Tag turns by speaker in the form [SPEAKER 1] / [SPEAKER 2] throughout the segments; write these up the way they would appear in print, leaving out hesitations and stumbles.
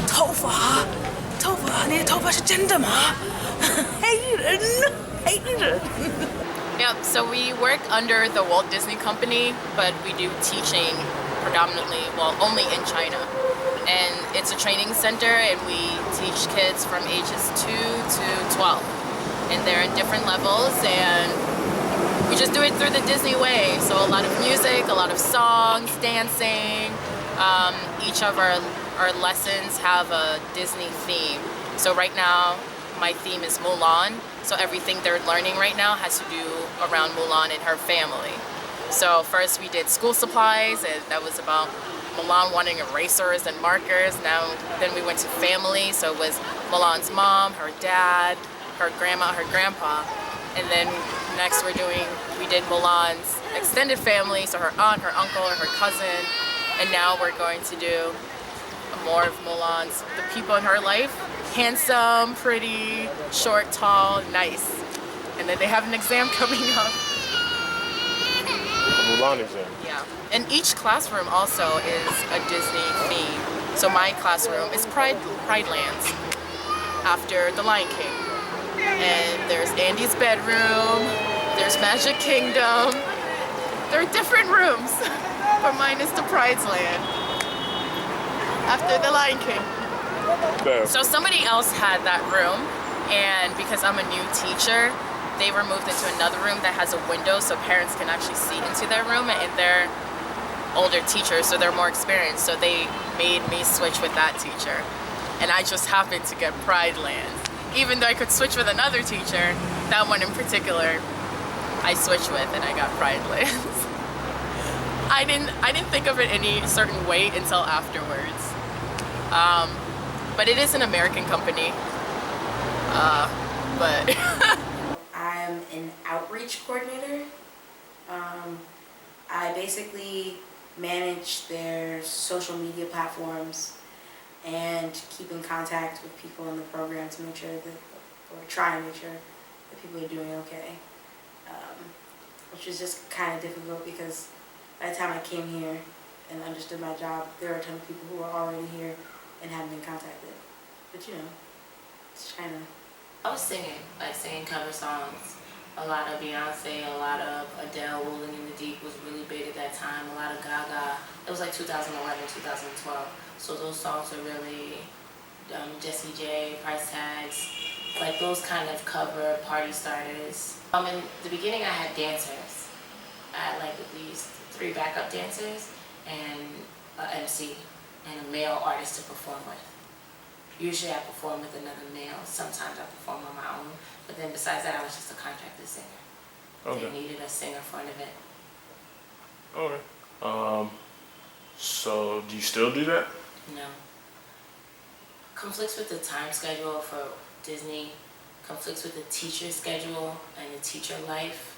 [SPEAKER 1] 头发，你的头发是真的吗？黑人。
[SPEAKER 2] Yeah, so we work under the Walt Disney Company, but we do teaching predominantly, well, only in China. And it's a training center, and we teach kids from ages 2 to 12. And they're in different levels, and we just do it through the Disney way. So a lot of music, a lot of songs, dancing. Each of our lessons have a Disney theme. So right now, my theme is Mulan. So everything they're learning right now has to do around Mulan and her family. So first we did school supplies, and that was about Mulan wanting erasers and markers. Then we went to family, so it was Mulan's mom, her dad, her grandma, her grandpa. And then next we did Mulan's extended family, so her aunt, her uncle, or her cousin. And now we're going to do more of Mulan's, the people in her life. Handsome, pretty, short, tall, nice. And then they have an exam coming up.
[SPEAKER 3] A Mulan exam.
[SPEAKER 2] Yeah. And each classroom also is a Disney theme. So my classroom is Pride Lands, after the Lion King. And there's Andy's bedroom, there's Magic Kingdom. There are different rooms, but mine is the Pride's Land, after the Lion King. So somebody else had that room, and because I'm a new teacher, they were moved into another room that has a window so parents can actually see into their room, and they're older teachers, so they're more experienced, so they made me switch with that teacher. And I just happened to get Pride Lands. Even though I could switch with another teacher, that one in particular, I switched with and I got Pride Lands. I didn't think of it any certain way until afterwards. But it is an American company. But
[SPEAKER 4] I'm an outreach coordinator. I basically manage their social media platforms and keep in contact with people in the program to make sure that, or try and make sure that people are doing okay. Which was just kind of difficult because by the time I came here and understood my job, there were a ton of people who were already here and hadn't been contacted. But you know, it's China.
[SPEAKER 5] I was singing cover songs. A lot of Beyonce, a lot of Adele, Rolling in the Deep was really big at that time. A lot of Gaga. It was like 2011, 2012. So those songs are really Jessie J, Price Tags, like those kind of cover party starters. In the beginning I had dancers. I had like at least 3 backup dancers and an MC and a male artist to perform with. Usually I perform with another male. Sometimes I perform on my own. But then besides that, I was just a contracted singer.
[SPEAKER 3] Okay.
[SPEAKER 5] They needed a singer for an event.
[SPEAKER 3] Okay. So do you still do that?
[SPEAKER 5] No. Conflicts with the time schedule for Disney, conflicts with the teacher schedule and the teacher life.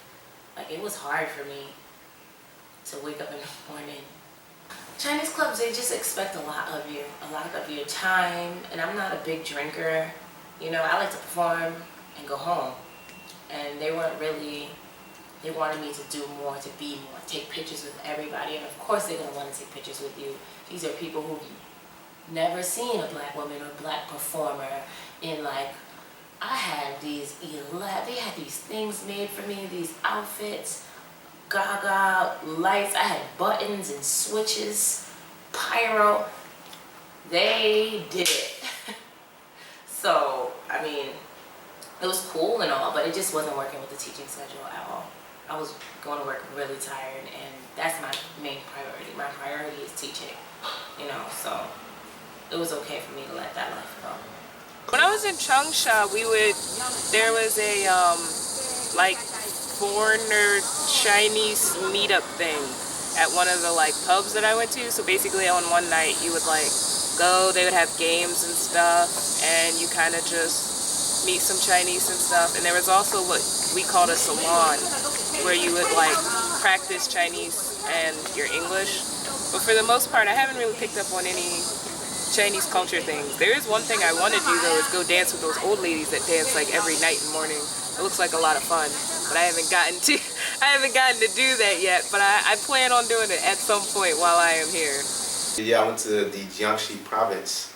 [SPEAKER 5] Like, it was hard for me to wake up in the morning. Chinese clubs, they just expect a lot of you, a lot of your time, and I'm not a big drinker. You know, I like to perform and go home. And they weren't really, they wanted me to do more, to be more, take pictures with everybody, and of course they're going to want to take pictures with you. These are people who've never seen a black woman or black performer in, like, I had these they had these things made for me, these outfits, Gaga lights, I had buttons and switches, pyro. They did it. So, I mean, it was cool and all, but it just wasn't working with the teaching schedule at all. I was going to work really tired, and that's my main priority. My priority is teaching, you know, so it was okay for me to let that life go.
[SPEAKER 6] When I was in Changsha, there was a like foreigner Chinese meetup thing at one of the like pubs that I went to. So basically on one night you would like go, they would have games and stuff, and you kind of just meet some Chinese and stuff. And there was also what we called a salon, where you would like practice Chinese and your English. But for the most part, I haven't really picked up on any Chinese culture things. There is one thing I want to do though, is go dance with those old ladies that dance like every night and morning. It looks like a lot of fun, but I haven't gotten I haven't gotten to do that yet, but I plan on doing it at some point while I am here.
[SPEAKER 7] Yeah, I went to the Jiangxi province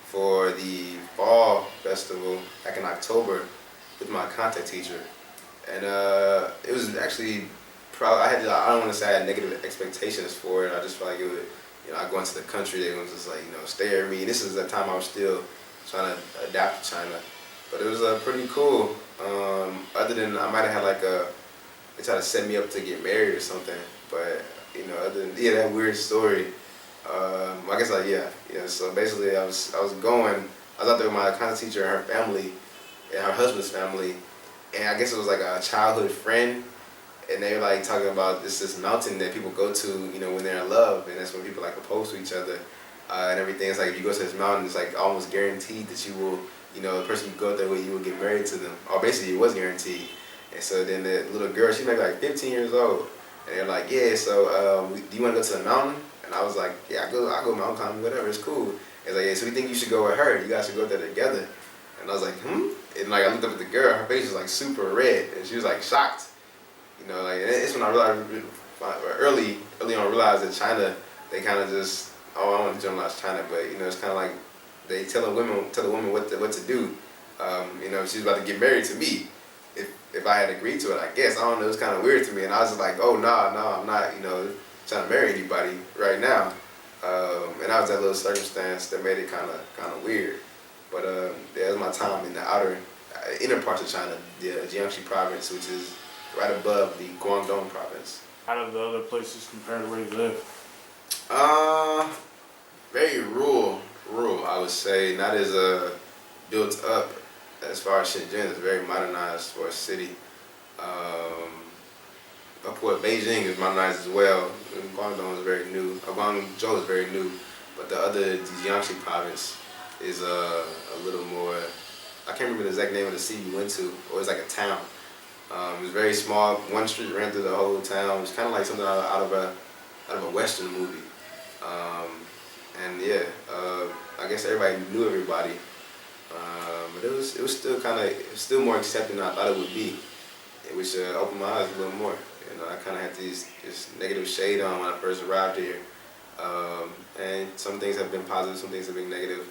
[SPEAKER 7] for the fall festival back in October with my contact teacher. And it was actually probably, I don't want to say I had negative expectations for it. I just felt like it would, I go into the country, they would just like, stare at me. This is the time I was still trying to adapt to China. But it was pretty cool. Other than, I might have had like they tried to set me up to get married or something. But, other than, that weird story. I guess so basically I was out there with my contact teacher and her family and her husband's family, and I guess it was like a childhood friend, and they were like talking about this mountain that people go to, when they're in love, and that's when people like propose to each other, and everything. It's like if you go to this mountain, it's like almost guaranteed that you will, the person you go there with, you will get married to them, or basically it was guaranteed. And so then the little girl, she might be like 15 years old, and they're like, yeah, so do you want to go to the mountain? And I was like, yeah, I'll go mountain climbing, whatever, it's cool. It's like, yeah, so we think you should go with her. You guys should go there together. And I was like, And like I looked up at the girl, her face was like super red, and she was like shocked. And it's when I realized, early on, realized that China, they kind of just, I don't want to generalize China, but it's kind of like they tell the women what to do. She's about to get married to me. If I had agreed to it, I guess. I don't know, it was kind of weird to me, and I was just like, oh no, I'm not, trying to marry anybody right now, and that was that little circumstance that made it kind of weird. But it was my time in the inner parts of China, the Jiangxi province, which is right above the Guangdong province.
[SPEAKER 3] How do the other places compare to where you live?
[SPEAKER 7] Very rural, I would say. Not as built up as far as Shenzhen. It's very modernized for a city. Port Beijing is modernized as well. Guangdong is very new. Guangzhou is very new, but the Jiangxi province is a little more. I can't remember the exact name of the city we went to, or it's like a town. It was very small. One street ran through the whole town. It was kind of like something out of a Western movie. I guess everybody knew everybody, but it was still more accepting than I thought it would be, which opened my eyes a little more. I kind of had this negative shade on when I first arrived here, and some things have been positive, some things have been negative,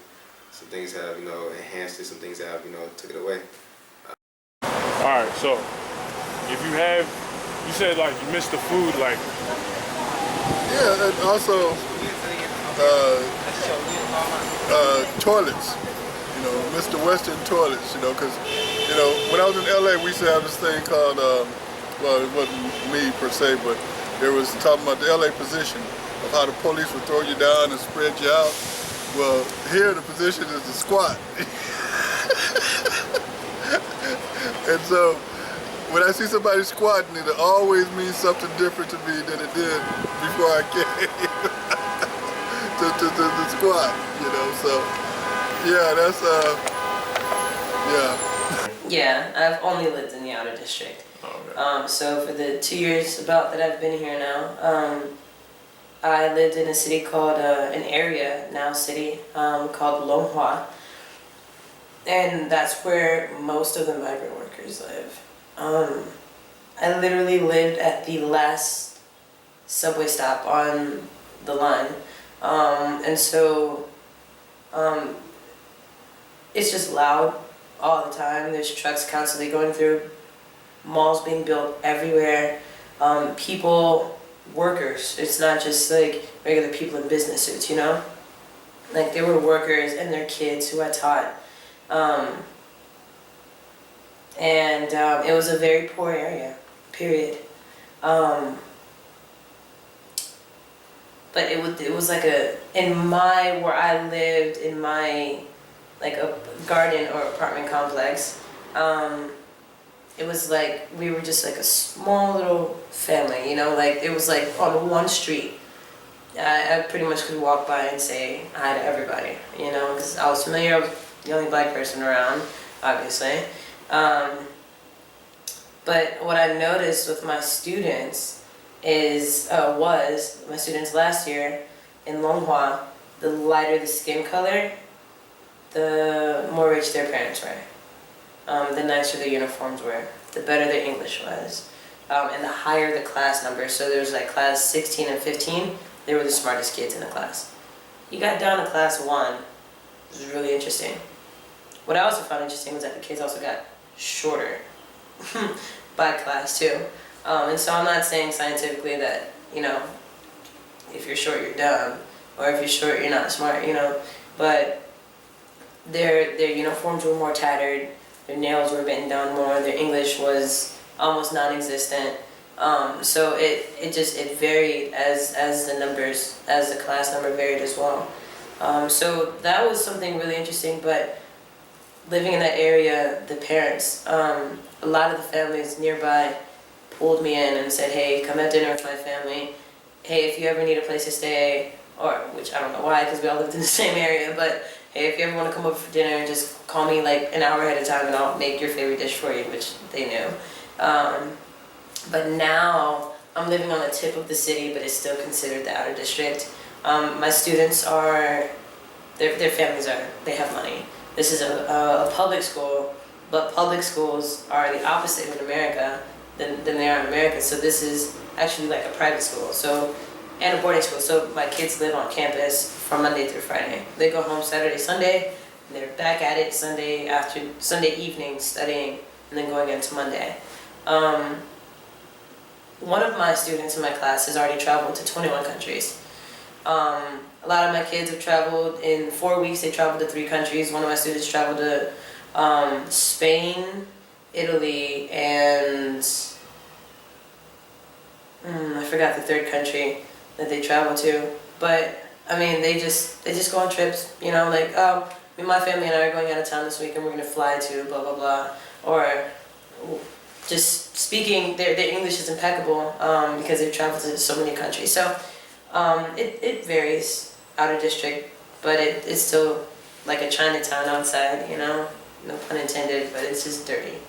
[SPEAKER 7] some things have enhanced it, some things have took it away.
[SPEAKER 3] All right, so if you said like you missed the food, like
[SPEAKER 8] yeah, and also toilets. Mr. Western toilets. Because when I was in LA, we used to have this thing called. Well, it wasn't me per se, but there was talking about the LA position of how the police would throw you down and spread you out. Well, here the position is the squat. And so when I see somebody squatting, it always means something different to me than it did before I came to the squat, So, yeah, that's, yeah.
[SPEAKER 5] Yeah, I've only lived in the outer district. So for the 2 years about that I've been here now, I lived in a city called, an area, now city, called Longhua. And that's where most of the migrant workers live. I literally lived at the last subway stop on the line. And so, it's just loud all the time. There's trucks constantly going through. Malls being built everywhere, people, workers. It's not just like regular people in business suits, Like there were workers and their kids who I taught. It was a very poor area, period. But it was like where I lived in my, like a garden or apartment complex, it was like, we were just like a small little family, like it was like on one street. I pretty much could walk by and say hi to everybody, because I was familiar with the only black person around, obviously. But what I noticed with my students was my students last year in Longhua, the lighter the skin color, the more rich their parents were. The nicer the uniforms were, the better their English was.
[SPEAKER 9] and the higher the class number, so there was like class 16 and 15, they were the smartest kids in the class. You got down to class 1, it was really interesting. What I also found interesting was that the kids also got shorter by class too. And so I'm not saying scientifically that, you know, if you're short, you're dumb, or if you're short, you're not smart, you know, but their uniforms were more tattered, their nails were bitten down more, their English was almost non-existent. So it varied as the numbers, as the class number varied as well. So that was something really interesting, but living in that area, the parents, a lot of the families nearby pulled me in and said, hey, come have dinner with my family. Hey, if you ever need a place to stay, or, which I don't know why, because we all lived in the same area, but hey, if you ever want to come over for dinner, just call me like an hour ahead of time and I'll make your favorite dish for you, which they knew. But now I'm living on the tip of the city, but it's still considered the outer district. My students are, their families are, they have money. This is a public school, but public schools are the opposite in America than they are in America. So this is actually like a private school, so, and a boarding school. So my kids live on campus from Monday through Friday. They go home Saturday, Sunday, and they're back at it Sunday evening studying, and then going into Monday. One of my students in my class has already traveled to 21 countries. A lot of my kids have traveled. In 4 weeks, they traveled to 3 countries. One of my students traveled to Spain, Italy, and I forgot the third country that they traveled to. But I mean, they just go on trips. You know, like my family and I are going out of town this week, and we're gonna fly to blah blah blah, or just speaking. Their English is impeccable because they've traveled to so many countries. So it varies outer district, but it's still like a Chinatown outside. You know, no pun intended, but it's just dirty.